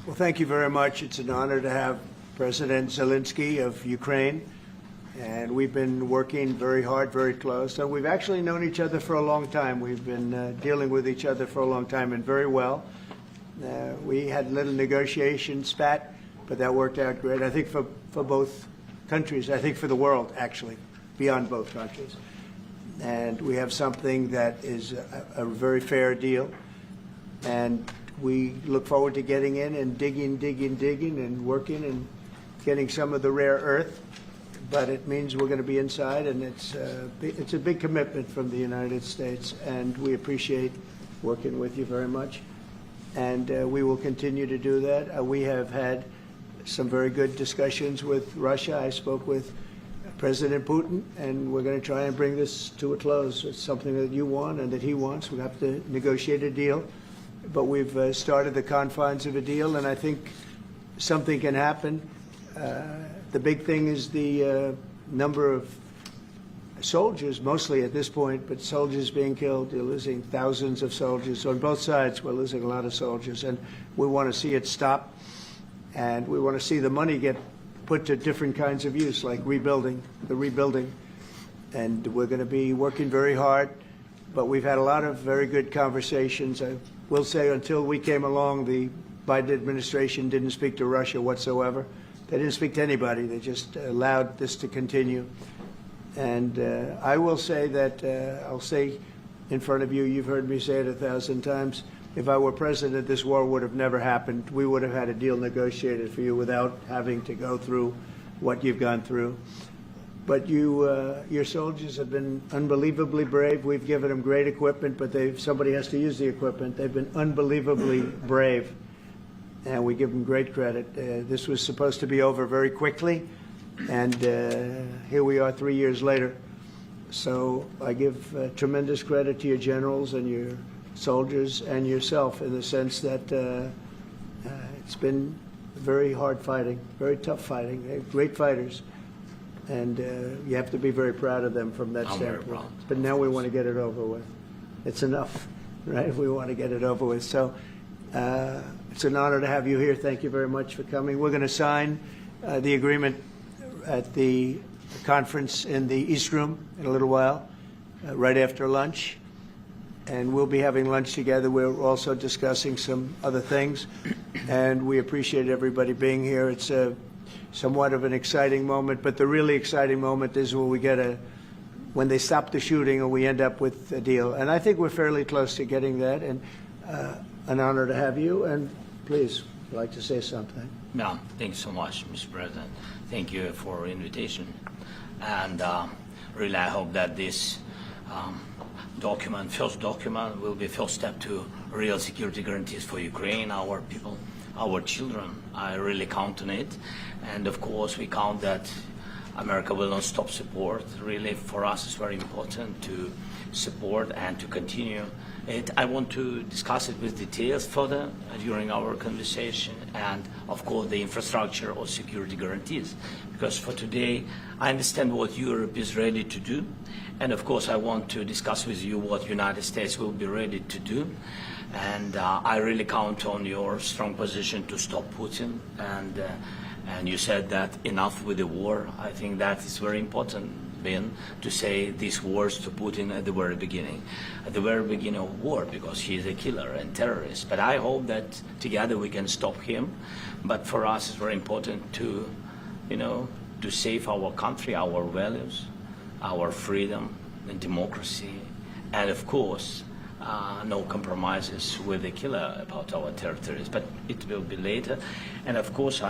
Well, thank you very much. It's an honor to have President Zelensky of Ukraine. And we've been working very hard, very close. So we've actually known each other for a long time. We've been dealing with each other for a long time and very well. We had a little negotiation spat, but that worked out great. I think for both countries, I think for the world, actually, beyond both countries. And we have something that is a very fair deal. And we look forward to getting in and digging and working and getting some of the rare earth. But it means we're going to be inside, and it's a big commitment from the United States, and we appreciate working with you very much. And we will continue to do that. We have had some very good discussions with Russia. I spoke with President Putin, and we're going to try and bring this to a close. It's something that you want and that he wants. We have to negotiate a deal. But we've started the confines of a deal, and I think something can happen. The big thing is the number of soldiers, mostly at this point, but soldiers being killed. You're losing thousands of soldiers. On both sides, we're losing a lot of soldiers, and we want to see it stop. And we want to see the money get put to different kinds of use, like rebuilding. And we're going to be working very hard. But we've had a lot of very good conversations. I will say until we came along, the Biden administration didn't speak to Russia whatsoever. They didn't speak to anybody. They just allowed this to continue. And I will say that, I'll say in front of you, you've heard me say it 1,000 times, if I were president, this war would have never happened. We would have had a deal negotiated for you without having to go through what you've gone through. But your soldiers have been unbelievably brave. We've given them great equipment, but somebody has to use the equipment. They've been unbelievably brave, and we give them great credit. This was supposed to be over very quickly, and here we are 3 years later. So I give tremendous credit to your generals and your soldiers and yourself in the sense that it's been very hard fighting, very tough fighting. They're great fighters. And you have to be very proud of them from that standpoint. But now we want to get it over with. It's enough, right? We want to get it over with. So it's an honor to have you here. Thank you very much for coming. We're going to sign the agreement at the conference in the East Room in a little while, right after lunch. And we'll be having lunch together. We're also discussing some other things. And we appreciate everybody being here. It's somewhat of an exciting moment, but the really exciting moment is when they stop the shooting or we end up with a deal. And I think we're fairly close to getting that, and an honor to have you. And please, I'd like to say something. No, thank you so much, Mr. President. Thank you for the invitation. And really, I hope that this first document, will be first step to real security guarantees for Ukraine, our people, our children. I really count on it. And of course, we count that America will not stop support. Really, for us, it's very important to support and to continue it. I want to discuss it with details further during our conversation, and of course, the infrastructure or security guarantees. Because for today, I understand what Europe is ready to do. And of course, I want to discuss with you what the United States will be ready to do. And I really count on your strong position to stop Putin. And you said that enough with the war. I think that is very important, Ben, to say these words to Putin at the very beginning of war, because he is a killer and terrorist. But I hope that together we can stop him. But for us, it's very important to, to save our country, our values, our freedom and democracy, and of course, no compromises with the killer about our territories, but it will be later. And of course,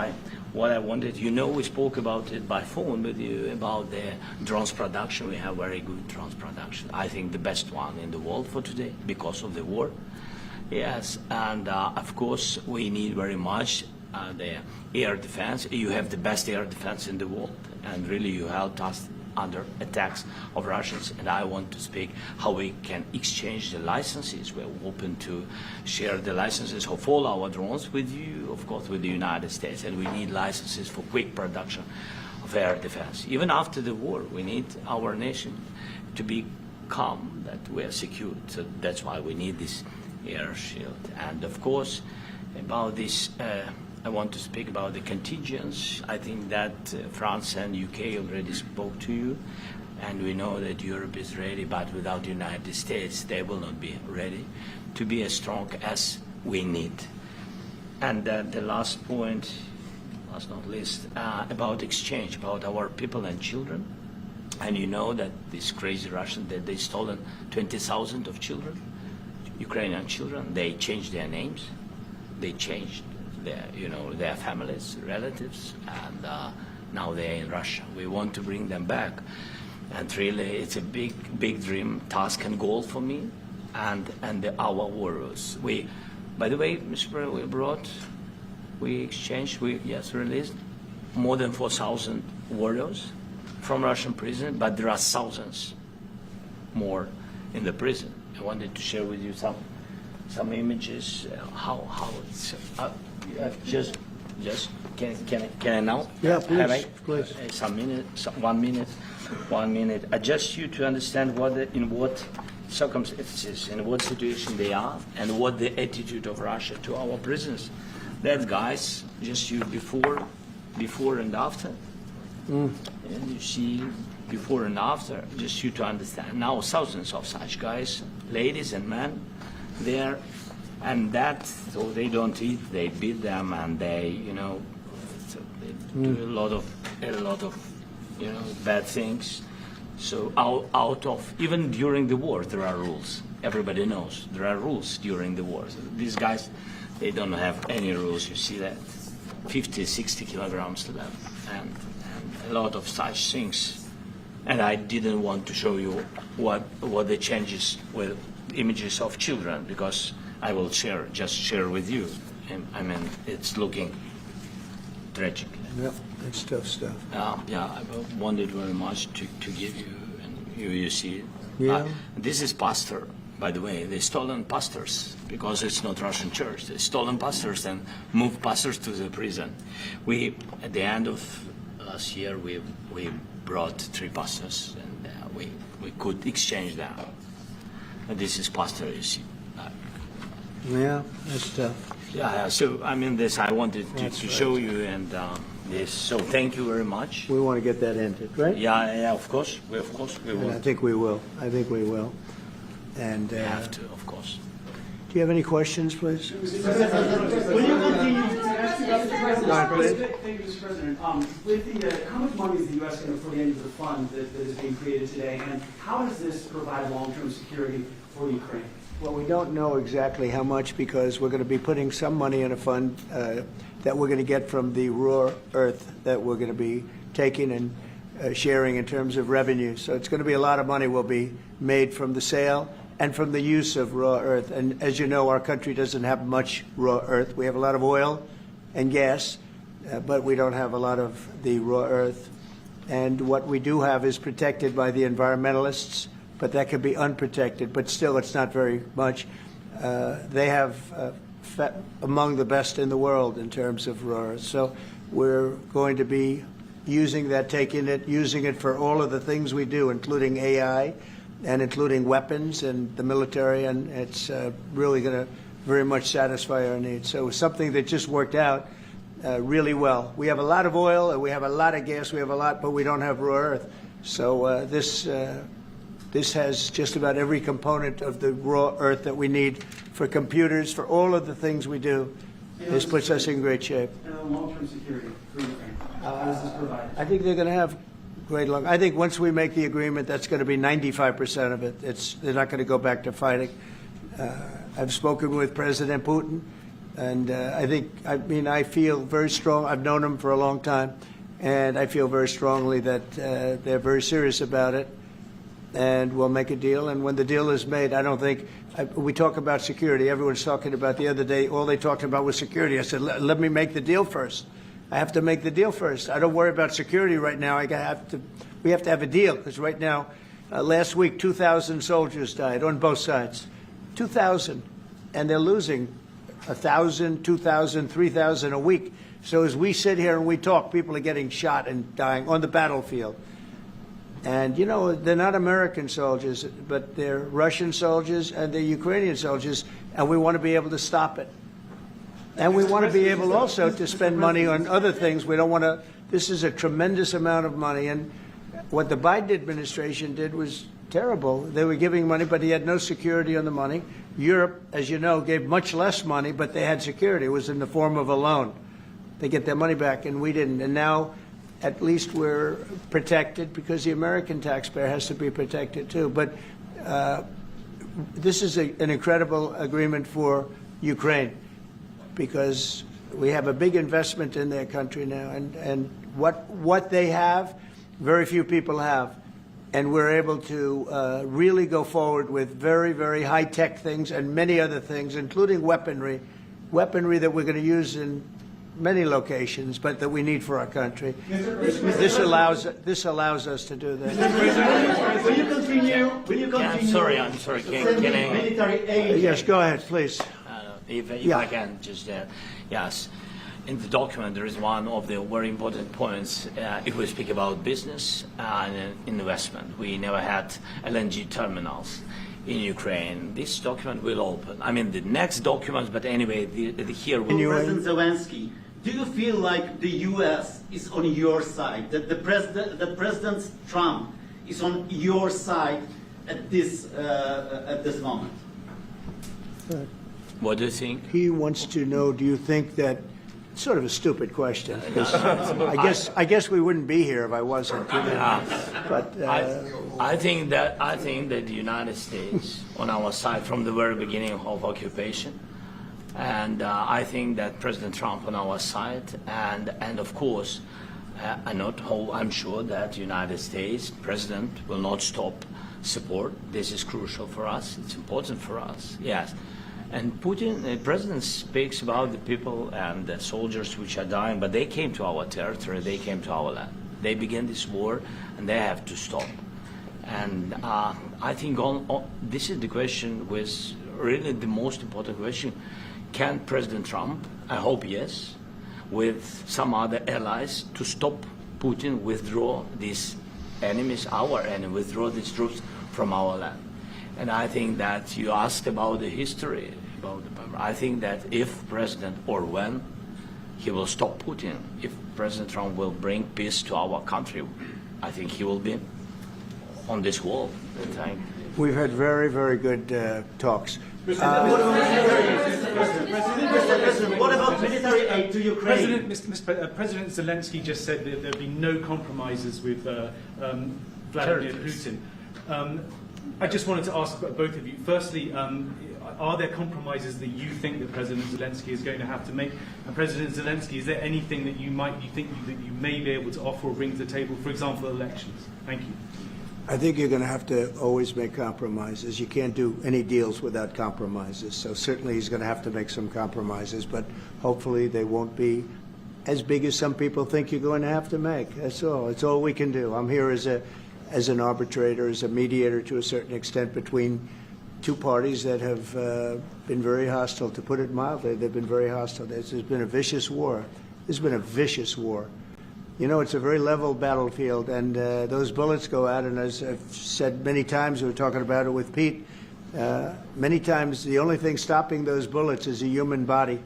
what I wanted, we spoke about it by phone with you about the drones production. We have very good drones production. I think the best one in the world for today because of the war. Yes, and of course, we need very much the air defense. You have the best air defense in the world, and really you helped us under attacks of Russians, and I want to speak how we can exchange the licenses. We're open to share the licenses of all our drones with you, of course, with the United States, and we need licenses for quick production of air defense. Even after the war, we need our nation to be calm, that we are secure. So that's why we need this air shield. And of course, About this, I want to speak about the contingents. I think that France and UK already spoke to you, and we know that Europe is ready, but without the United States, they will not be ready to be as strong as we need. And the last point, last not least, about exchange, about our people and children. And you know that these crazy Russians, that they stolen 20,000 of children, Ukrainian children. They changed their names, they changed their families, relatives, and now they're in Russia. We want to bring them back, and really, it's a big dream, task, and goal for me, and our warriors. By the way, Mr. President, we exchanged, released more than 4,000 warriors from Russian prison, but there are thousands more in the prison. I wanted to share with you some images, how it's just can I now? Yeah, please. 1 minute. I just you to understand in what circumstances, in what situation they are, and what the attitude of Russia to our prisoners. That guys, just you before and after. And you see before and after, just you to understand. Now thousands of such guys, ladies and men, there, and that, so they don't eat, they beat them, and they, so they do a lot of bad things. So out of, even during the war, there are rules. Everybody knows there are rules during the war. So these guys, they don't have any rules. You see that 50, 60 kilograms left, and a lot of such things. And I didn't want to show you what the changes with images of children, because I will share with you. And, I mean, it's looking tragic. Yeah, that's tough stuff. I wanted very much to give you, and you see it. Yeah. This is pastor, by the way. They stolen pastors, because it's not Russian church. They stolen pastors and moved pastors to the prison. At the end of last year, we brought 3 pastors, and we could exchange them. And this is pastor, you see. Yeah, that's tough. Yeah. So I mean, this I wanted to show you, and this. So thank you very much. We want to get that ended, right? Yeah. Of course, we will. I think we will. And We have to, of course. do you have any questions, please? Will you continue to ask you about the president? Please. Thank you, Mr. President. With how much money is the U.S. going to put into the fund that is being created today, and how does this provide long-term security for Ukraine? Well, we don't know exactly how much, because we're going to be putting some money in a fund that we're going to get from the raw earth that we're going to be taking and sharing in terms of revenue. So it's going to be a lot of money will be made from the sale and from the use of raw earth. And as you know, our country doesn't have much raw earth. We have a lot of oil and gas, but we don't have a lot of the raw earth. And what we do have is protected by the environmentalists, but that could be unprotected. But still, it's not very much. They have among the best in the world in terms of raw earth. So we're going to be using that, using it for all of the things we do, including AI and including weapons and the military, and it's really going to very much satisfy our needs. So it's something that just worked out really well. We have a lot of oil, and we have a lot of gas, but we don't have raw earth. So this has just about every component of the raw earth that we need for computers, for all of the things we do. This puts us in great shape. And long-term security for Ukraine. How does this provide? I think they're going to have great luck. I think once we make the agreement, that's going to be 95% of it. They're not going to go back to fighting. I've spoken with President Putin, and I feel very strong. I've known him for a long time, and I feel very strongly that they're very serious about it, and we'll make a deal. And when the deal is made, I don't think we talk about security. Everyone's talking about the other day. All they talked about was security. I said, let me make the deal first. I have to make the deal first. I don't worry about security right now. We have to have a deal, because right now, last week, 2,000 soldiers died on both sides. 2,000, and they're losing 1,000, 2,000, 3,000 a week. So as we sit here and we talk, people are getting shot and dying on the battlefield. And, they're not American soldiers, but they're Russian soldiers and they're Ukrainian soldiers, and we want to be able to stop it. And we want to be able also to spend money on other things. We don't want to, this is a tremendous amount of money. And what the Biden administration did was terrible. They were giving money, but he had no security on the money. Europe, as you know, gave much less money, but they had security. It was in the form of a loan. They get their money back, and we didn't. And now, at least we're protected because the American taxpayer has to be protected too. But this is an incredible agreement for Ukraine because we have a big investment in their country now, and what they have, very few people have. And we're able to really go forward with very, very high-tech things and many other things, including weaponry that we're going to use in many locations, but that we need for our country. This allows us to do that. Will you continue? Yeah, I'm sorry. Can I? Military aid. Yes, go ahead, please. If Yeah. I can just, yes. In the document, there is one of the very important points. If we speak about business and investment, we never had LNG terminals in Ukraine. This document will open. I mean, the next documents, but anyway, here we President Zelensky, do you feel like the U.S. is on your side? That the President Trump is on your side at this moment? What do you think? He wants to know, do you think that, sort of a stupid question, 'cause I guess we wouldn't be here if I wasn't. But I think that the United States on our side from the very beginning of occupation, and I think that President Trump on our side, and of course, I'm sure that the United States President will not stop support. This is crucial for us. It's important for us. Yes. And Putin, the president speaks about the people and the soldiers which are dying, but they came to our territory, they came to our land. They began this war, and they have to stop. And I think this is the question, was really the most important question. Can President Trump, I hope yes, with some other allies, to stop Putin, withdraw these enemies, our enemy, withdraw these troops from our land? And I think that you asked about the history. I think that if President, or when, he will stop Putin, if President Trump will bring peace to our country, I think he will be on this wall. we've had very, very good talks. What about military aid to Ukraine? President Zelensky just said that there'd be no compromises with Vladimir Putin. I just wanted to ask both of you. Firstly, are there compromises that you think that President Zelensky is going to have to make? And President Zelensky, is there anything that you think that you may be able to offer or bring to the table, for example, elections? Thank you. I think you're going to have to always make compromises. You can't do any deals without compromises. So certainly he's going to have to make some compromises, but hopefully they won't be as big as some people think you're going to have to make. That's all. It's all we can do. I'm here as an arbitrator, as a mediator to a certain extent between two parties that have been very hostile. To put it mildly, they've been very hostile. There's been a vicious war. There's been a vicious war. You know, it's a very level battlefield, and those bullets go out, and as I've said many times, we were talking about it with Pete, many times the only thing stopping those bullets is a human body.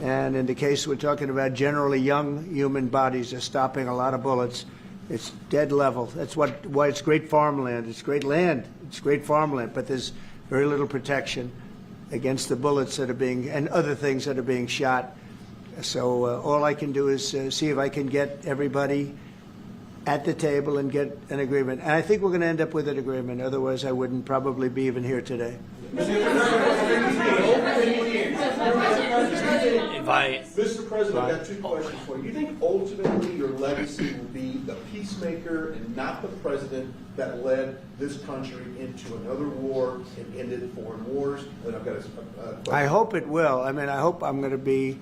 And in the case we're talking about, generally young human bodies are stopping a lot of bullets. It's dead level. That's why it's great farmland. It's great land. It's great farmland, but there's very little protection against the bullets that are being, and other things that are being shot. So all I can do is see if I can get everybody at the table and get an agreement. And I think we're going to end up with an agreement. Otherwise, I wouldn't probably be even here today. Mr. President, I've got two questions for you. Do you think ultimately your legacy will be the peacemaker and not the president that led this country into another war and ended foreign wars? And I've got a question. I hope it will. I mean, I hope I'm going to be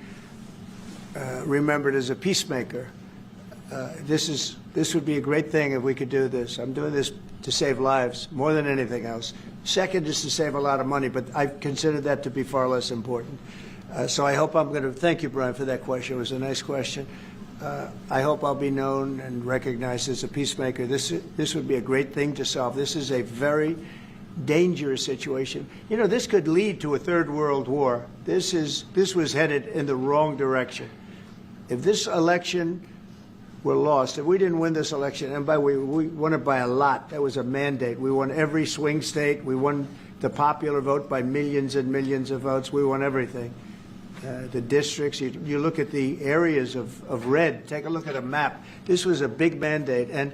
remembered as a peacemaker. This would be a great thing if we could do this. I'm doing this to save lives more than anything else. Second is to save a lot of money, but I consider that to be far less important. So I hope I'm going to thank you, Brian, for that question. It was a nice question. I hope I'll be known and recognized as a peacemaker. This would be a great thing to solve. This is a very dangerous situation. You know, this could lead to a third world war. This was headed in the wrong direction. If this election were lost, if we didn't win this election, and by the way, we won it by a lot. That was a mandate. We won every swing state. We won the popular vote by millions and millions of votes. We won everything. The districts, you look at the areas of red, take a look at a map. This was a big mandate, and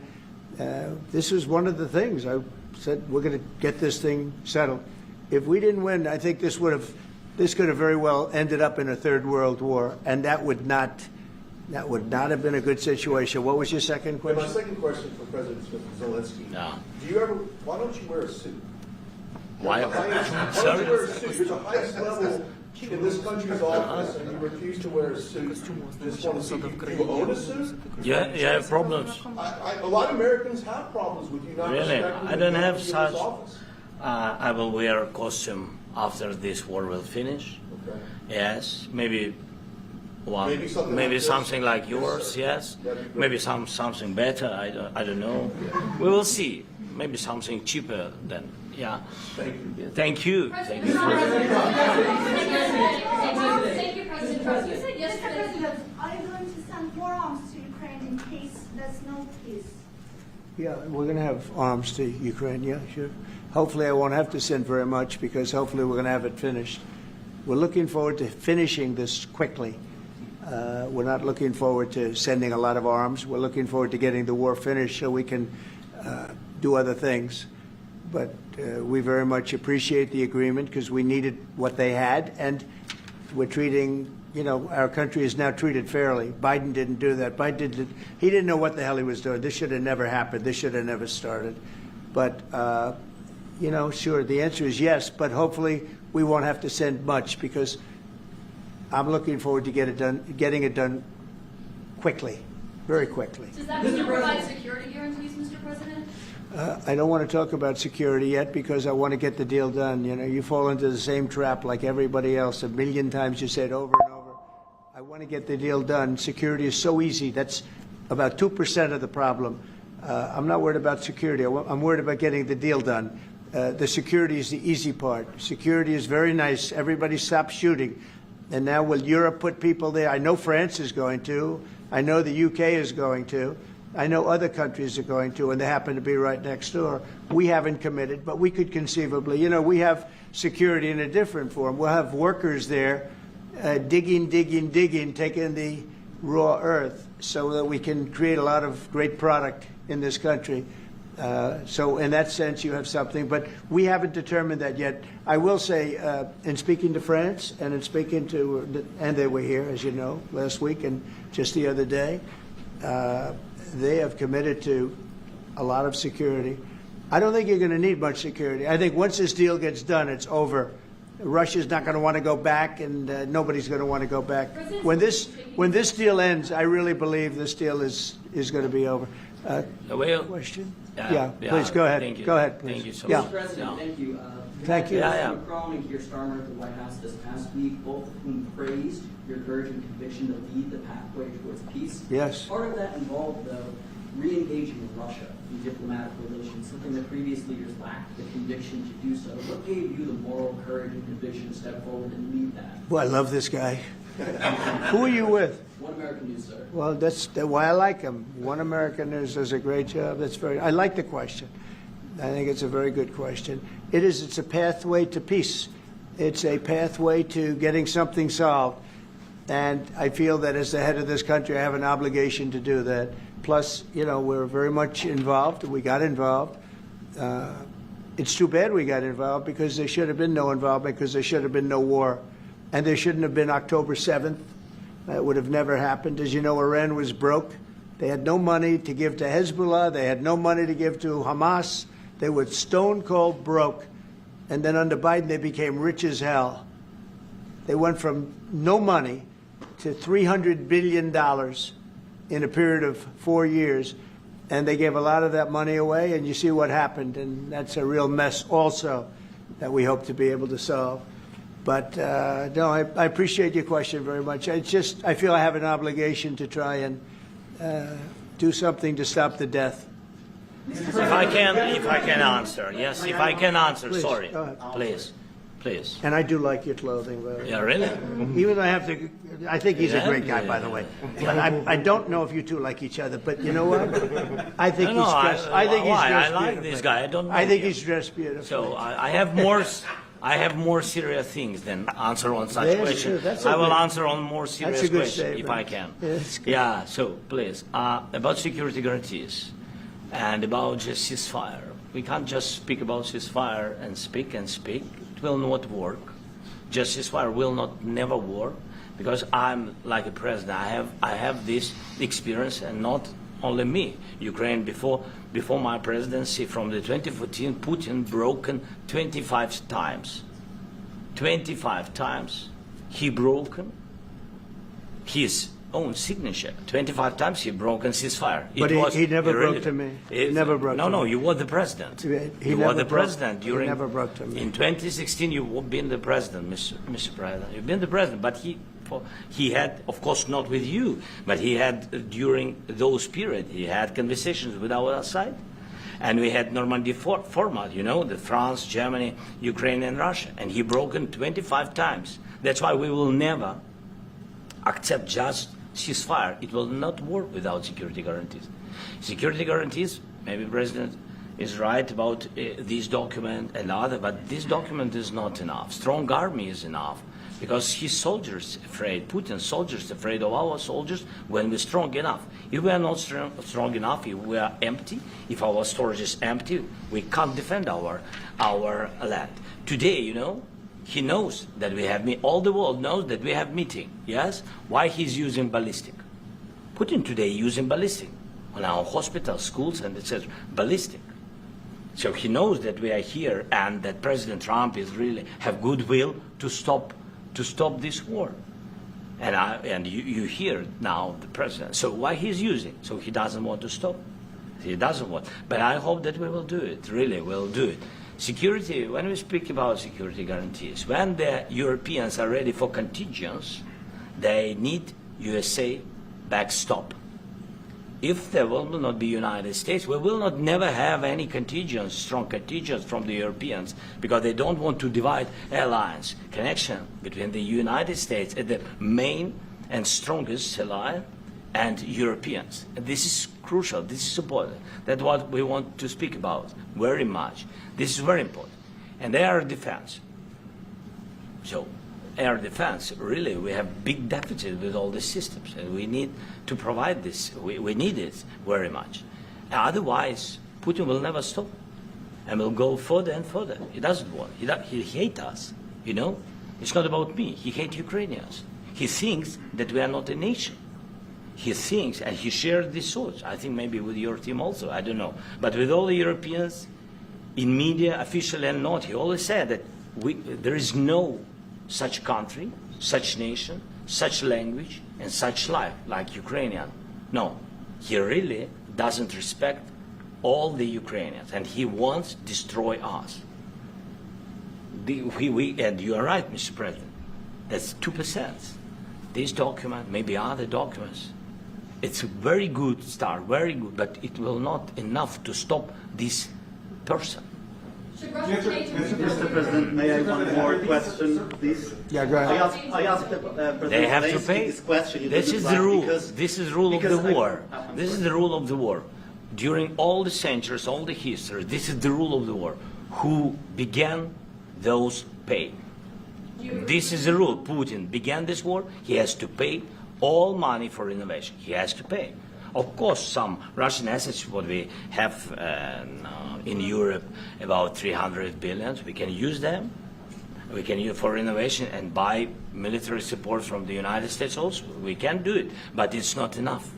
this was one of the things. I said, we're going to get this thing settled. If we didn't win, I think this could have very well ended up in a third world war, and that would not have been a good situation. What was your second And question? my second question for President Zelensky. No. Why don't you wear a suit? Why? Why don't you wear a suit? You're the highest level in this country's office, and you refuse to wear a suit. Just want to see, do you own a suit? You have problems. A lot of Americans have problems with you not Really? respecting I don't the have country in such. this office. I will wear a costume after this war will finish. Okay. Yes, maybe one, Maybe something like this? like yours. Yes, That'd be great. maybe something better. I don't know. We will see. Maybe something cheaper than. Yeah. Thank you. Thank you. Thank you. Thank you, President Trump. You said Mr. yesterday. President, are you going to send more arms to Ukraine in case there's no peace? Yeah, we're going to have arms to Ukraine. Yeah, sure. Hopefully, I won't have to send very much because hopefully we're going to have it finished. We're looking forward to finishing this quickly. We're not looking forward to sending a lot of arms. We're looking forward to getting the war finished so we can do other things. But we very much appreciate the agreement because we needed what they had, and we're treating, you know, our country is now treated fairly. Biden didn't do that. He didn't know what the hell he was doing. This should have never happened. This should have never started. But, you know, sure, the answer is yes, but hopefully we won't have to send much because I'm looking forward to getting it done quickly, very quickly. Does that still provide security guarantees, Mr. President? I don't want to talk about security yet because I want to get the deal done. You know, you fall into the same trap like everybody else. A million times you say it over and over. I want to get the deal done. Security is so easy. That's about 2% of the problem. I'm not worried about security. I'm worried about getting the deal done. The security is the easy part. Security is very nice. Everybody stops shooting. And now will Europe put people there? I know France is going to. I know the UK is going to. I know other countries are going to, and they happen to be right next door. We haven't committed, but we could conceivably. You know, we have security in a different form. We'll have workers there digging, taking the raw earth so that we can create a lot of great product in this country. So in that sense, you have something, but we haven't determined that yet. I will say, in speaking to France and in speaking to, and they were here, as you know, last week and just the other day, they have committed to a lot of security. I don't think you're going to need much security. I think once this deal gets done, it's over. Russia's not going to want to go back, and nobody's going to want to go back. When this deal ends, I really believe this deal is going to be over. Question? Yeah, please go ahead. Thank you. Go ahead, please. Thank you so Yeah. much. President, thank you. Thank you. Yeah. Macron and Keir Starmer at the White House this past week, both of whom praised your courage and conviction to lead the pathway towards peace. Yes. Part of that involved, though, re-engaging with Russia in diplomatic relations, something that previous leaders lacked the conviction to do so. What gave you the moral courage and conviction to step forward and lead that? Well, I love this guy. Who are you with? One American News, sir. Well, that's why I like him. One American News does a great job. I like the question. I think it's a very good question. It's a pathway to peace. It's a pathway to getting something solved. And I feel that as the head of this country, I have an obligation to do that. Plus, you know, we're very much involved. We got involved. It's too bad we got involved because there should have been no involvement because there should have been no war. And there shouldn't have been October 7th. That would have never happened. As you know, Iran was broke. They had no money to give to Hezbollah. They had no money to give to Hamas. They were stone cold broke. And then under Biden, they became rich as hell. They went from no money to $300 billion in a period of 4 years. And they gave a lot of that money away, and you see what happened. And that's a real mess also that we hope to be able to solve. But no, I appreciate your question very much. I feel I have an obligation to try and do something to stop the death. If I can answer, yes, if I can answer, Please, sorry, go ahead. please. And I do like your clothing, though. Yeah, really? Even though I think he's a Yeah, great guy, yeah. by the way. But I don't know if you two like each other, but you know what? I think No, he's dressed, I think he's why? dressed I like beautifully. this guy. I don't know I think him. he's dressed beautifully. So I have more serious things than answer on such Yes, sure. questions. That's a I will good- answer on more serious That's a good questions if I statement. can. Yeah, that's good. Yeah, so please, about security guarantees and about just ceasefire. We can't just speak about ceasefire and speak and speak. It will not work. Just ceasefire will not never work because I'm like a president. I have this experience, and not only me. Ukraine before my presidency, from the 2014, Putin broken 25 times. 25 times he broken his own signature. 25 times he broken ceasefire. But he never broke to me. He never broke to me. No, you were the president. He You never were the broke- president he during. never broke to me. In 2016, you've been the president, Mr. President. You've been the president, but he had, of course, not with you, but he had during those periods. He had conversations with our side, and we had Normandy format. You know, the France, Germany, Ukraine, and Russia, and he broken 25 times. That's why we will never accept just ceasefire. It will not work without security guarantees. Security guarantees, maybe President is right about this document and other, but this document is not enough. Strong army is enough because his soldiers afraid, Putin's soldiers afraid of our soldiers when we're strong enough. If we are not strong enough, if we are empty, if our storage is empty, we can't defend our land. Today, you know, he knows that we have all the world knows that we have meeting. Yes, why he's using ballistic? Putin today using ballistic on our hospitals, schools, and it says ballistic. So he knows that we are here and that President Trump is really have goodwill to stop this war. And you hear now the president. So why he's using? So he doesn't want to stop. He doesn't want. But I hope that we will do it. Really, we'll do it. Security, when we speak about security guarantees, when the Europeans are ready for contingents, they need USA backstop. If there will not be United States, we will not never have any contingents, strong contingents from the Europeans, because they don't want to divide alliance, connection between the United States as the main and strongest ally and Europeans. And this is crucial, this is important. That's what we want to speak about very much. This is very important. And air defense. So air defense, really, we have big deficit with all these systems, and we need to provide this. We need it very much. Otherwise, Putin will never stop, and will go further and further. He doesn't want. He hates us, you know. It's not about me. He hates Ukrainians. He thinks that we are not a nation. He thinks, and he shares these thoughts. I think maybe with your team also, I don't know. But with all the Europeans, in media, official and not, he always said that there is no such country, such nation, such language, and such life like Ukrainian. No, he really doesn't respect all the Ukrainians, and he wants to destroy us. And you are right, Mr. President. That's 2%. This document, maybe other documents, it's a very good start, very good, but it will not enough to stop this person. Should Russia change its Mr. President, may I have one more question, please? Yeah, go ahead. I asked President They have to Zelensky pay. this question. You This didn't is like the rule. because- This is the rule of the because war. I'm This is sorry. the rule of the war. During all the centuries, all the history, this is the rule of the war. Who began, those pay. This is the rule. Putin began this war. He has to pay all money for innovation. He has to pay. Of course, some Russian assets, what we have in Europe, about 300 billion, we can use them. We can use for innovation and buy military support from the United States also. We can do it, but it's not enough.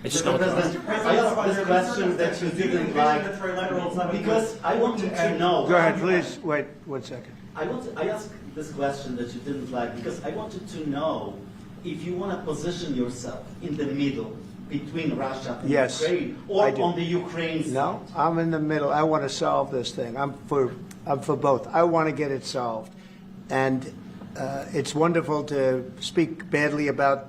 It's Mr. not enough. President, I asked this question that you didn't like because I wanted to know. Go ahead, please. Wait 1 second. I asked this question that you didn't like because I wanted to know if you want to position yourself in the middle between Russia and Yes, Ukraine, I or do. on the Ukraine side. No, I'm in the middle. I want to solve this thing. I'm for both. I want to get it solved. And it's wonderful to speak badly about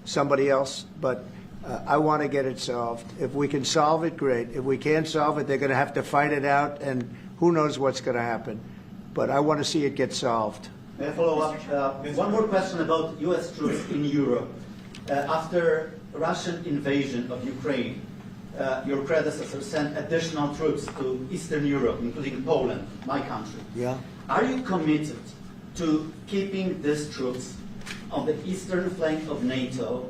somebody else, but I want to get it solved. If we can solve it, great. If we can't solve it, they're going to have to fight it out, and who knows what's going to happen. But I want to see it get solved. May I follow up? One more question about U.S. troops in Europe. After Russian invasion of Ukraine, your predecessor sent additional troops to Eastern Europe, including Poland, my country. Yeah. Are you committed to keeping these troops on the eastern flank of NATO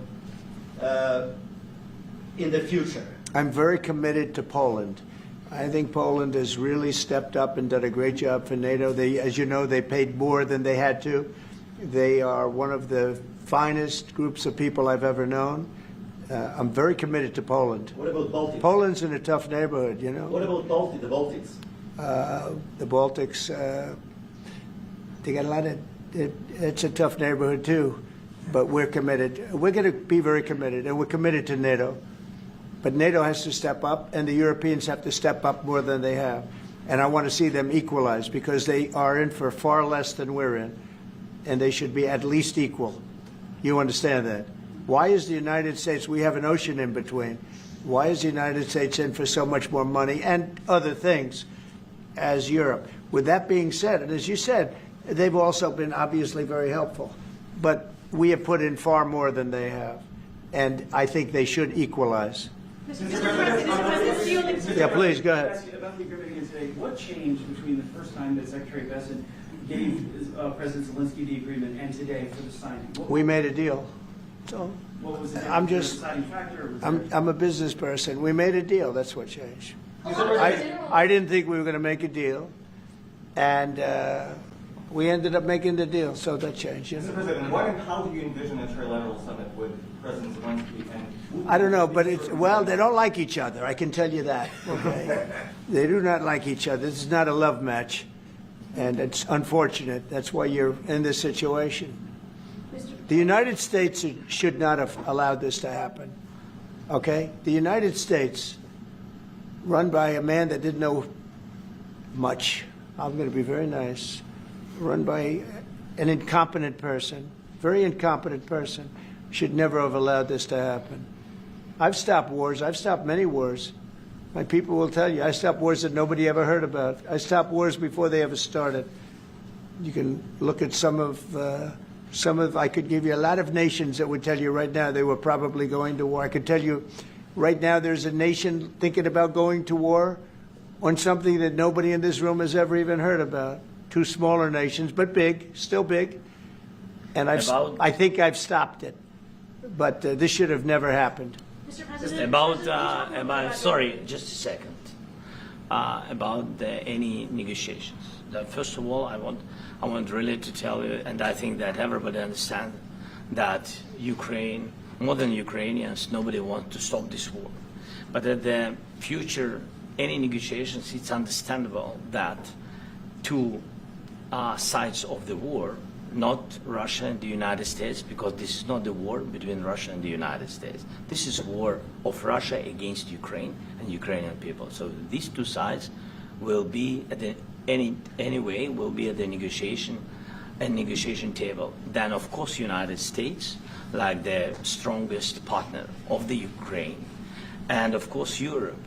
in the future? I'm very committed to Poland. I think Poland has really stepped up and done a great job for NATO. They, as you know, they paid more than they had to. They are one of the finest groups of people I've ever known. I'm very committed to Poland. What about Baltics? Poland's in a tough neighborhood, you know. What about the Baltics? The Baltics, they got a lot of, it's a tough neighborhood too, but we're committed. We're going to be very committed, and we're committed to NATO. But NATO has to step up, and the Europeans have to step up more than they have. And I want to see them equalize, because they are in for far less than we're in, and they should be at least equal. You understand that? Why is the United States, we have an ocean in between, why is the United States in for so much more money and other things as Europe? With that being said, and as you said, they've also been obviously very helpful. But we have put in far more than they have, and I think they should equalize. Yeah, please, go ahead. About the agreement again today, what changed between the first time that Secretary Bessent gave President Zelensky the agreement and today for the signing? We made a deal. So What was the I'm difference? just, Was there a deciding factor, or was I'm a business person. We made a deal. That's what changed. I didn't think we were going to make a deal, and we ended up making the deal. So that changed. You Mr. know? President, what and how do you envision a trilateral summit with President Zelensky and? I don't know, but it's, well, they don't like each other. I can tell you that. Okay, they do not like each other. This is not a love match, and it's unfortunate. That's why you're in this situation. The United States should not have allowed this to happen. Okay, the United States, run by a man that didn't know much. I'm going to be very nice. Run by an incompetent person, very incompetent person, should never have allowed this to happen. I've stopped wars. I've stopped many wars. My people will tell you, I stopped wars that nobody ever heard about. I stopped wars before they ever started. You can look at some of, I could give you a lot of nations that would tell you right now they were probably going to war. I could tell you right now there's a nation thinking about going to war on something that nobody in this room has ever even heard about. Two smaller nations, but big, still big. And I think I've stopped it. But this should have never happened. Mr. President, About sorry, just a second. About any negotiations. First of all, I want really to tell you, and I think that everybody understands that Ukraine, more than Ukrainians, nobody wants to stop this war. But at the future, any negotiations, it's understandable that two sides of the war, not Russia and the United States, because this is not the war between Russia and the United States. This is a war of Russia against Ukraine and Ukrainian people. So these two sides will be at the anyway will be at the negotiation table. Then of course United States, like the strongest partner of the Ukraine, and of course Europe.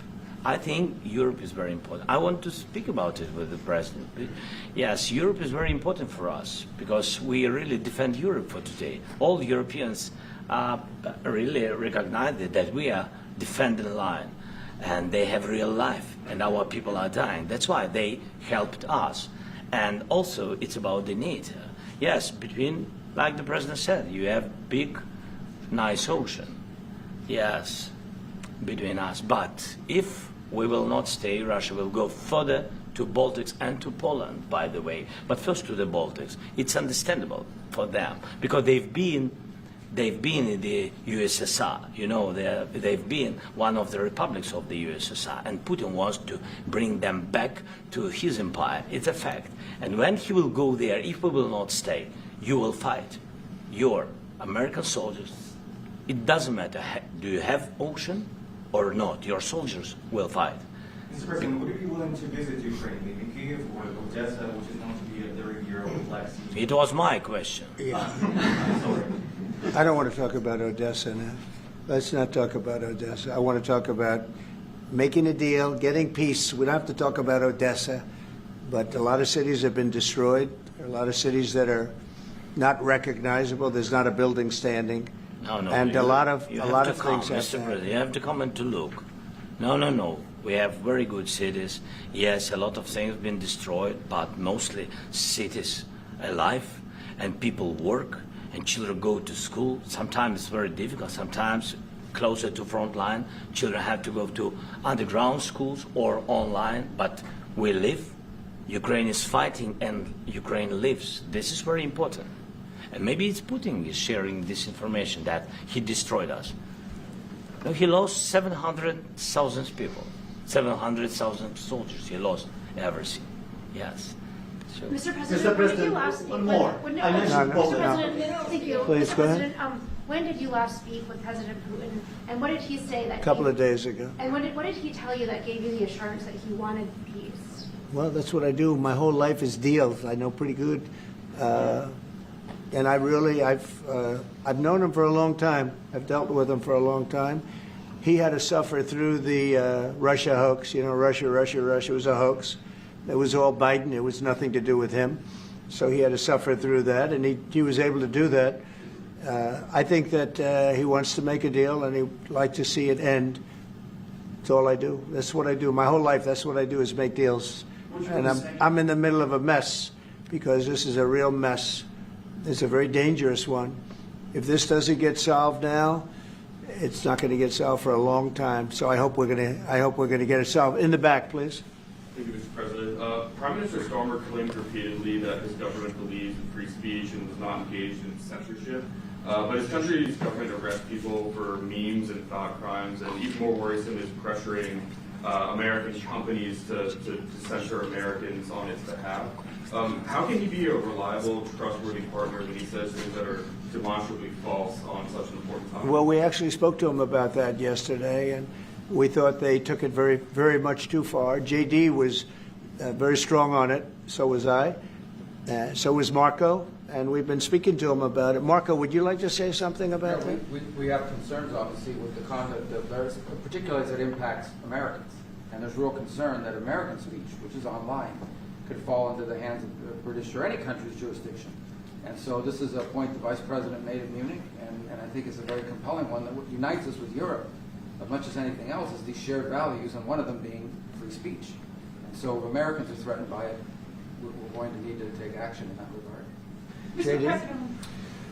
I think Europe is very important. I want to speak about it with the President. Yes, Europe is very important for us because we really defend Europe for today. All Europeans really recognize that we are defending the line, and they have real life, and our people are dying. That's why they helped us. And also, it's about the need. Yes, between, like the President said, you have big, nice ocean. Yes, between us. But if we will not stay, Russia will go further to Baltics and to Poland, by the way. But first to the Baltics. It's understandable for them because they've been in the USSR. You know, they've been one of the republics of the USSR, and Putin wants to bring them back to his empire. It's a fact. And when he will go there, if we will not stay, you will fight. Your American soldiers, it doesn't matter, do you have ocean or not, your soldiers will fight. Mr. President, would you be willing to visit Ukraine, maybe Kyiv or Odessa, which is known to be a very Euro Black Sea? It was my question. Yeah. I don't want to talk about Odessa now. Let's not talk about Odessa. I want to talk about making a deal, getting peace. We don't have to talk about Odessa, but a lot of cities have been destroyed. There are a lot of cities that are not recognizable. There's not a building standing. No, and a lot of things have Mr. to President, happen. you have to come and to look. No. We have very good cities. Yes, a lot of things have been destroyed, but mostly cities alive, and people work, and children go to school. Sometimes it's very difficult. Sometimes closer to front line, children have to go to underground schools or online, but we live. Ukraine is fighting, and Ukraine lives. This is very important. And maybe it's Putin is sharing this information that he destroyed us. No, he lost 700,000 people, 700,000 soldiers. He lost everything. Yes. So, Mr. Mr. President, when did you President, last speak one with- more. when- I mentioned No, both no, of no. them. President, thank you. Please, Mr. go ahead. President, when did you last speak with President Putin, and what did he say that A couple gave- of days ago. And what did he tell you that gave you the assurance that he wanted peace? Well, that's what I do. My whole life is deals. I know pretty good. And I've known him for a long time. I've dealt with him for a long time. He had to suffer through the Russia hoax. You know, Russia was a hoax. It was all Biden. It was nothing to do with him. So he had to suffer through that, and he was able to do that. I think that he wants to make a deal, and he'd like to see it end. That's all I do. That's what I do. My whole life, that's what I do is make deals. And I'm in the middle of a mess because this is a real mess. It's a very dangerous one. If this doesn't get solved now, it's not going to get solved for a long time. So I hope we're going to get it solved. In the back, please. Thank you, Mr. President. Prime Minister Starmer claimed repeatedly that his government believes in free speech and was not engaged in censorship. But his country's government arrests people for memes and thought crimes, and even more worrisome is pressuring American companies to censor Americans on its behalf. How can he be a reliable, trustworthy partner when he says things that are demonstrably false on such an important topic? Well, we actually spoke to him about that yesterday, and we thought they took it very, very much too far. JD was very strong on it. So was I. So was Marco. And we've been speaking to him about it. Marco, would you like to say something about that? We have concerns, obviously, with the conduct of those, particularly as it impacts Americans. And there's real concern that American speech, which is online, could fall into the hands of the British or any country's jurisdiction. And so this is a point the Vice President made in Munich, and I think it's a very compelling one that unites us with Europe as much as anything else is these shared values, and one of them being free speech. And so if Americans are threatened by it, we're going to need to take action in that regard. Mr.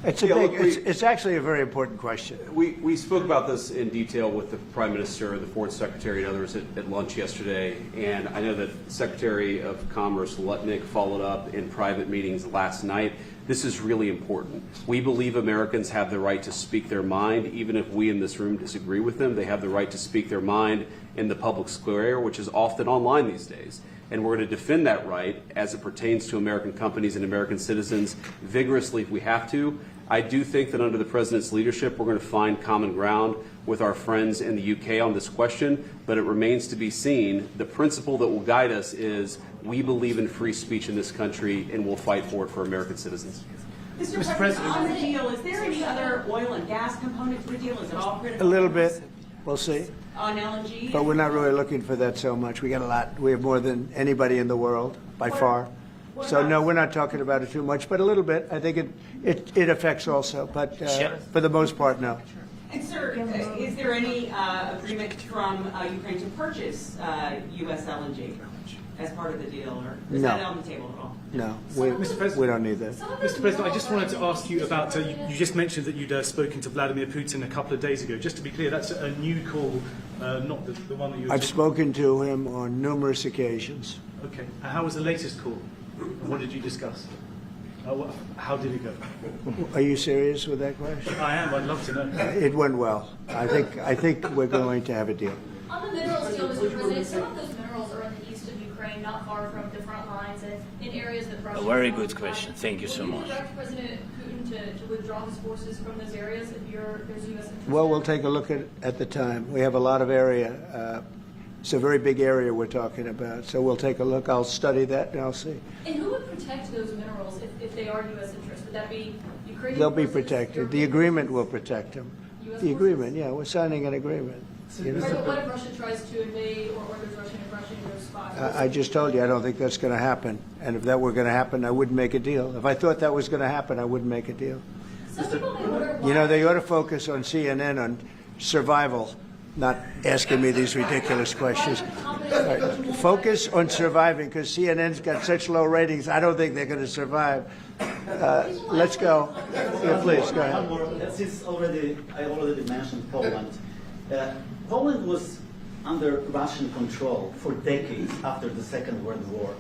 President. It's actually a very important question. We spoke about this in detail with the Prime Minister, the Foreign Secretary, and others at lunch yesterday, and I know that Secretary of Commerce Lutnick followed up in private meetings last night. This is really important. We believe Americans have the right to speak their mind, even if we in this room disagree with them. They have the right to speak their mind in the public square, which is often online these days. And we're going to defend that right as it pertains to American companies and American citizens vigorously if we have to. I do think that under the President's leadership, we're going to find common ground with our friends in the UK on this question, but it remains to be seen. The principle that will guide us is we believe in free speech in this country, and we'll fight for it for American citizens. Mr. President, on the deal, is there any other oil and gas component to the deal? Is it all critical? A little bit. We'll see. On LNG? But we're not really looking for that so much. We got a lot. We have more than anybody in the world, by far. So, no, we're not talking about it too much, but a little bit. I think it affects also, but for the most part, no. And, sir, is there any agreement from Ukraine to purchase U.S. LNG as part of the deal, or is that on the table at all? No, Mr. President, we don't need that. Mr. President, I just wanted to ask you about, you just mentioned that you'd spoken to Vladimir Putin a couple of days ago. Just to be clear, that's a new call, not the one that you were I've spoken to him on numerous occasions. Okay. And how was the latest call? What did you discuss? How did it go? Are you serious with that question? I am. I'd love to know. It went well. I think we're going to have a deal. On the minerals deal, Mr. President, some of those minerals are in the east of Ukraine, not far from the front lines, and in areas that Russia... A very good question. Thank you so much. Would you direct President Putin to withdraw his forces from those areas if there's U.S. interest? Well, we'll take a look at the time. We have a lot of area. It's a very big area we're talking about, so we'll take a look. I'll study that, and I'll see. And who would protect those minerals if they are U.S. interests? Would that be Ukrainian They'll be forces, protected. The European agreement forces? will protect them. U.S. The forces? agreement, yeah, we're signing an agreement. You know? What if Russia tries to invade or orders Russian aggression in those spots? I just told you, I don't think that's going to happen. And if that were going to happen, I wouldn't make a deal. If I thought that was going to happen, I wouldn't make a deal. Some people may wonder why. You know, they ought to focus on CNN on survival, not asking me these ridiculous questions. Right. Focus on surviving, because CNN's got such low ratings, I don't think they're going to survive. Let's go. Yeah, please, go ahead. One more. Since I already mentioned Poland. Poland was under Russian control for decades after the Second World War.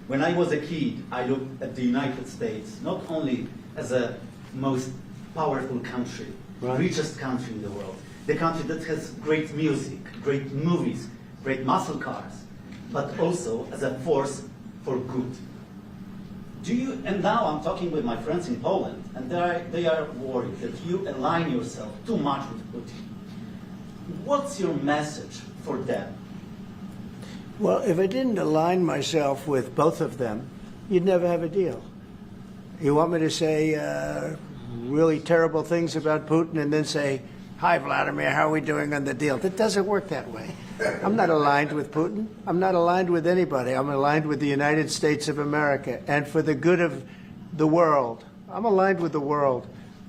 When I was a kid, I looked at the United States not only as a most powerful country, Right. richest country in the world, the country that has great music, great movies, great muscle cars, but also as a force for good. And now I'm talking with my friends in Poland, and they are worried that you align yourself too much with Putin. What's your message for them? Well, if I didn't align myself with both of them, you'd never have a deal. You want me to say really terrible things about Putin and then say, "Hi, Vladimir, how are we doing on the deal?" That doesn't work that way. I'm not aligned with Putin. I'm not aligned with anybody. I'm aligned with the United States of America. And for the good of the world, I'm aligned with the world.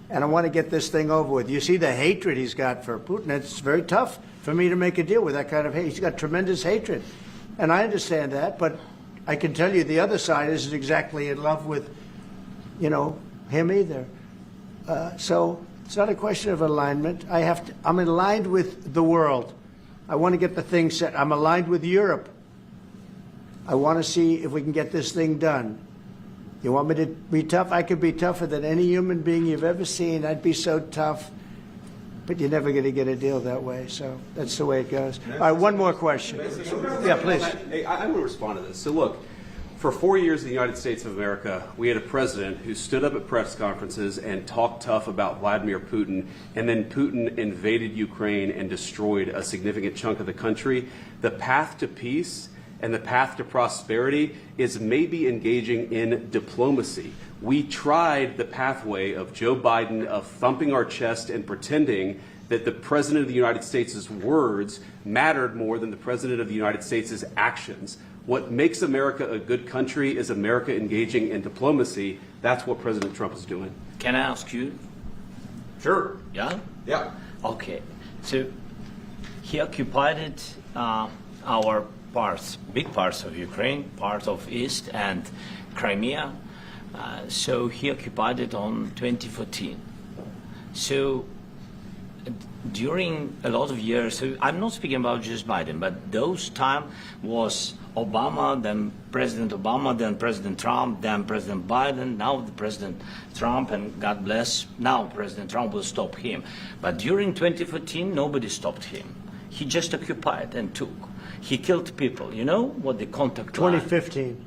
And I want to get this thing over with. You see the hatred he's got for Putin. It's very tough for me to make a deal with that kind of hate. He's got tremendous hatred. And I understand that, but I can tell you the other side isn't exactly in love with, him either. So it's not a question of alignment. I'm aligned with the world. I want to get the thing set. I'm aligned with Europe. I want to see if we can get this thing done. You want me to be tough? I could be tougher than any human being you've ever seen. I'd be so tough. But you're never going to get a deal that way. So that's the way it goes. All right, one more question. Yeah, please. Hey, I want to respond to this. So look, for 4 years in the United States of America, we had a president who stood up at press conferences and talked tough about Vladimir Putin, and then Putin invaded Ukraine and destroyed a significant chunk of the country. The path to peace and the path to prosperity is maybe engaging in diplomacy. We tried the pathway of Joe Biden, of thumping our chest and pretending that the President of the United States' words mattered more than the President of the United States' actions. What makes America a good country is America engaging in diplomacy. That's what President Trump is doing. Can I ask you? Sure. Yeah? Yeah. Okay. So he occupied our parts, big parts of Ukraine, part of East and Crimea. So he occupied it on 2014. So during a lot of years, so I'm not speaking about just Biden, but those time was Obama, then President Obama, then President Trump, then President Biden, now the President Trump, and God bless, now President Trump will stop him. But during 2014, nobody stopped him. He just occupied and took. He killed people. You know what the contact line? 2015.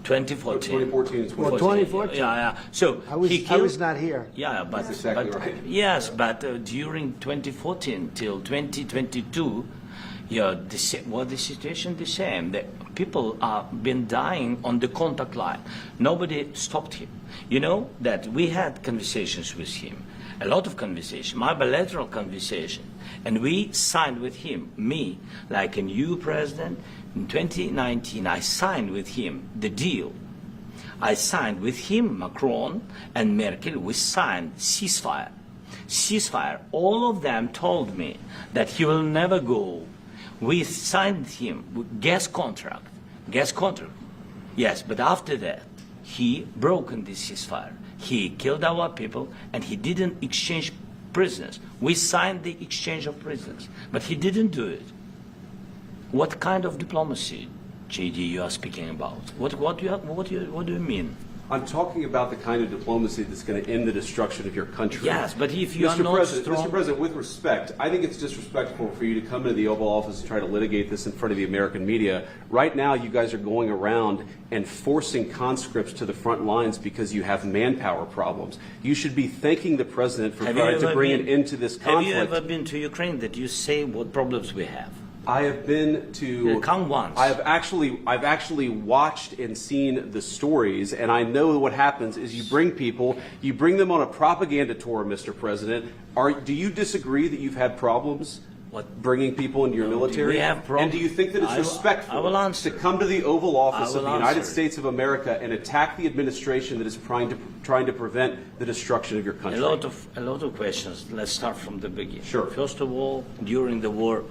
2014. 2014 is Well, 2014. Yeah. So I was not here. Yeah, but, That's exactly but right. yes, but during 2014 till 2022, the situation the same. The people have been dying on the contact line. Nobody stopped him. You know that we had conversations with him, a lot of conversation, my bilateral conversation, and we signed with him, me, like a new president. In 2019, I signed with him the deal. I signed with him, Macron and Merkel, we signed ceasefire. Ceasefire. All of them told me that he will never go. We signed him with gas contract. Gas contract. Yes, but after that, he broken this ceasefire. He killed our people and he didn't exchange prisoners. We signed the exchange of prisoners, but he didn't do it. What kind of diplomacy, JD, you are speaking about? What do you mean? I'm talking about the kind of diplomacy that's going to end the destruction of your country. Yes, but if you are not strong... Mr. President, with respect, I think it's disrespectful for you to come into the Oval Office and try to litigate this in front of the American media. Right now, you guys are going around and forcing conscripts to the front lines because you have manpower problems. You should be thanking the President for trying to bring an end to this conflict. Have you ever been to Ukraine that you say what problems we have? I have been to. Come once. I've actually watched and seen the stories, and I know what happens is you bring them on a propaganda tour, Mr. President. Do you disagree that you've had problems bringing people into your military? We have problems. And do you think that it's respectful to come to the Oval Office of the United States of America and attack the administration that is trying to prevent the destruction of your country? A lot of questions. Let's start from the beginning. Sure. First of all, during the war,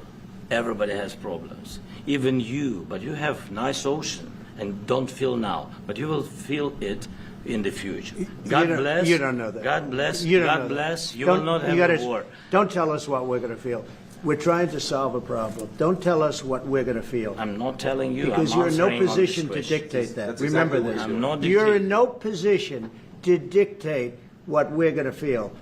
everybody has problems. Even you, but you have nice ocean and don't feel now, but you will feel it in the future. God bless. You don't know that. God bless. You don't God know bless. that. You will not have a war. Don't tell us what we're going to feel. We're trying to solve a problem. Don't tell us what we're going to feel. I'm not telling you. Because I'm you're in no answering on position this to question. dictate that. That's Remember exactly this. what I'm not You're in dictating. no position to dictate what we're going to feel.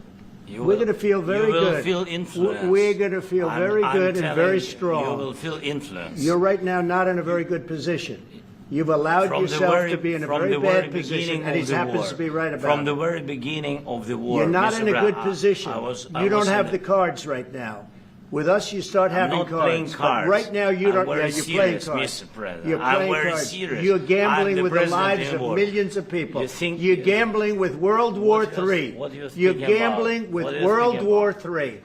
We're going to feel very you will good. Feel influence. We're going to feel very good and very strong. You will feel influence. You're right now not in a very good position. You've allowed yourself to be in a very bad position, and he happens to be right about it. From the very beginning of the war, You're not in a good Mr. position. You don't have the cards right now. With us, you start having I'm not playing cards. cards. But right now, you don't. I'm Yeah, very you're playing serious, cards. Mr. President. You're I'm playing very cards. serious. You're I'm gambling the with the president lives in of war. millions of people. You think- You're gambling with World War III. what do you think You're about? gambling with What do you World think War about? III.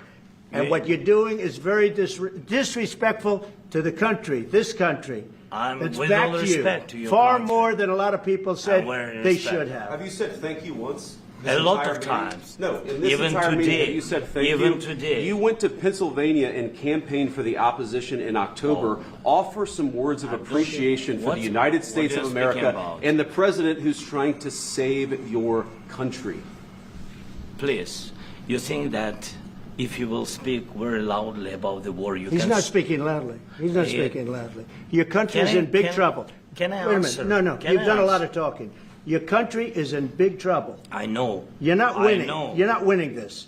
And You- what you're doing is very disrespectful to the country, this country. It's with back all to you. respect to your Far country. more than a lot of people said very they respect. should have. Have you said thank you once? A lot entire of meeting? times. No, in this Even entire meeting, today. have you said thank Even you? today. You went to Pennsylvania and campaigned for the opposition in October. Offer some words of appreciation for the United States what of are you speaking America about? and the president who's trying to save your country. Please, you think that if you will speak very loudly about the war, you He's can... not speaking loudly. He's not speaking loudly. Your country is Can I- in big can- trouble. can I Wait a answer? minute. No. Can You've I done a lot answer? of talking. Your country is in big trouble. I know. You're not winning. I know. You're not winning this.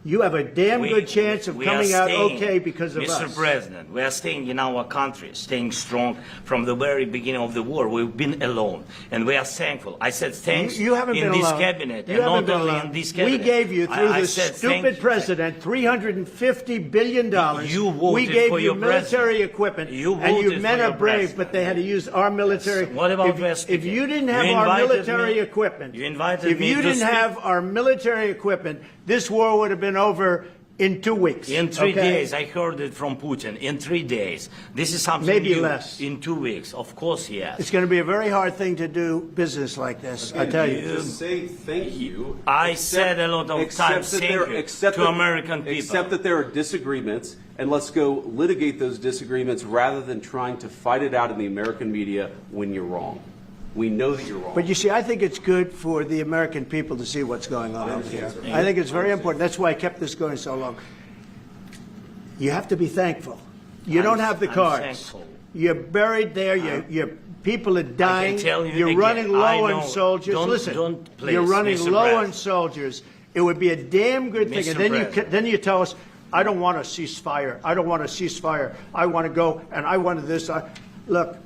You have a damn good chance of we are coming out staying, okay because of Mr. us. President, we are staying in our country, staying strong from the very beginning of the war. We've been alone, and we are thankful. I said thanks You haven't in been this alone. cabinet, You and haven't not been only alone. in this cabinet. We gave you, through I this said thank stupid you. president, $350 billion. You voted we gave for you your military president. equipment, You and you voted men for are your brave, president. but they had to use our military. What about if you didn't have You our invited military me- equipment, you invited if me you to didn't speak- have our military equipment, this war would have been over in 2 weeks. In 3 okay? days, I heard it from Putin. In 3 days, this is something Maybe new. less. In 2 weeks, of course, yes. It's going to be a very hard thing to do business like this, I tell you. Just say thank you. I said a lot of Except times that thank there- you except to that- American people. Except that there are disagreements, and let's go litigate those disagreements rather than trying to fight it out in the American media when you're wrong. We know that you're wrong. But you see, I think it's good for the American people to see what's going on out here. I think it's very important. That's why I kept this going so long. You have to be thankful. You don't have the I'm cards. thankful. You're buried there. Your people are dying. tell you You're again, running I low know. on soldiers. Don't- Listen, don't, please, you're running Mr. low on President. soldiers. It would be a damn good thing. Mr. And then President. then you tell us, I don't want a ceasefire. I don't want a ceasefire. I want to go and I wanted this. Look,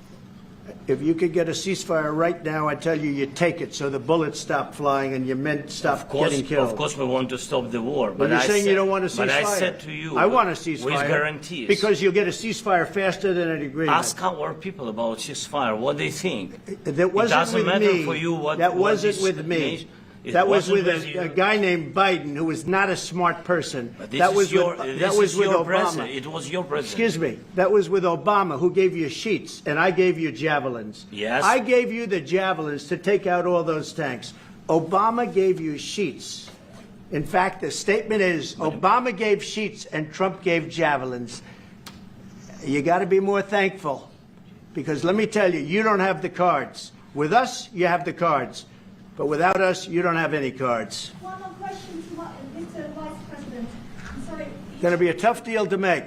if you could get a ceasefire right now, I tell you, you take it so the bullets stop flying and your men stop getting killed. Of course, we want to stop the war. But But you're I saying said, you don't want a ceasefire. But I said to you, I want a ceasefire. with guarantees. Because you'll get a ceasefire faster than an agreement. Ask our people about ceasefire, what they think. That wasn't it doesn't with matter me. for you what. That what wasn't this with me. nation- it That was wasn't with you. a guy named Biden, who was not a smart person. But this That is was your, with, this that was is with your Obama. president. It was your president. Excuse me. That was with Obama, who gave you sheets, and I gave you javelins. Yes. I gave you the javelins to take out all those tanks. Obama gave you sheets. In fact, the statement is Obama gave sheets and Trump gave javelins. You got to be more thankful, because let me tell you, you don't have the cards. With us, you have the cards. But without us, you don't have any cards. One more question to Mr. Vice President. I'm sorry. It's going to be a tough deal to make,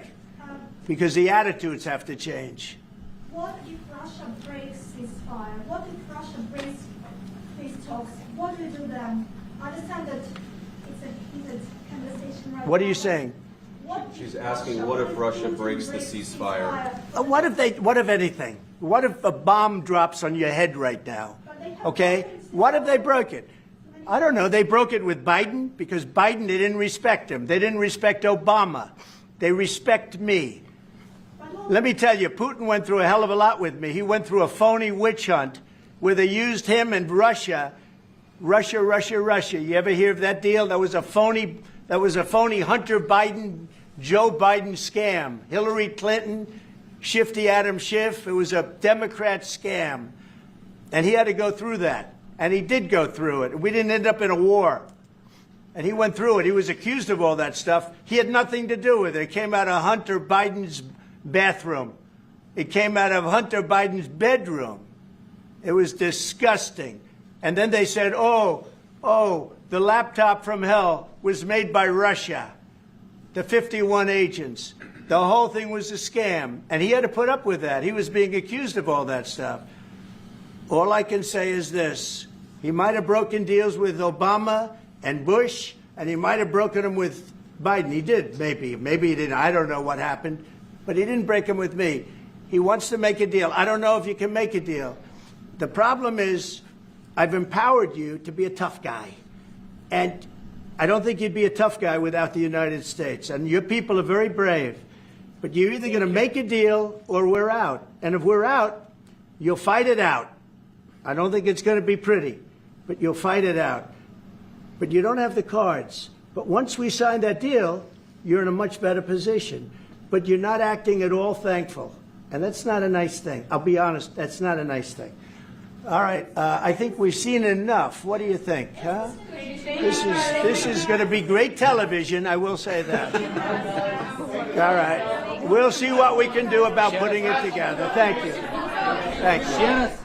because the attitudes have to change. What if Russia breaks ceasefire? What if Russia breaks peace talks? What do you do then? I understand that it's a heated conversation right now. What are you saying? What if She's asking, what if Russia Putin breaks the ceasefire? What if anything? What if a bomb drops on your head right now? Okay? What if they broke it? I don't know. They broke it with Biden, because Biden, they didn't respect him. They didn't respect Obama. They respect me. Let me tell you, Putin went through a hell of a lot with me. He went through a phony witch hunt where they used him and Russia. You ever hear of that deal? That was a phony Hunter Biden, Joe Biden scam. Hillary Clinton, Shifty Adam Schiff. It was a Democrat scam. And he had to go through that. And he did go through it. We didn't end up in a war. And he went through it. He was accused of all that stuff. He had nothing to do with it. It came out of Hunter Biden's bathroom. It came out of Hunter Biden's bedroom. It was disgusting. And then they said, oh, the laptop from hell was made by Russia. The 51 agents. The whole thing was a scam. And he had to put up with that. He was being accused of all that stuff. All I can say is this. He might have broken deals with Obama and Bush, and he might have broken them with Biden. He did, maybe. Maybe he didn't. I don't know what happened. But he didn't break them with me. He wants to make a deal. I don't know if you can make a deal. The problem is I've empowered you to be a tough guy. And I don't think you'd be a tough guy without the United States. And your people are very brave. But you're either going to make a deal or we're out. And if we're out, you'll fight it out. I don't think it's going to be pretty, but you'll fight it out. But you don't have the cards. But once we sign that deal, you're in a much better position. But you're not acting at all thankful. And that's not a nice thing. I'll be honest, that's not a nice thing. All right, I think we've seen enough. What do you think? Huh? This is going to be great television, I will say that. All right. We'll see what we can do about putting it together. Thank you. Thanks.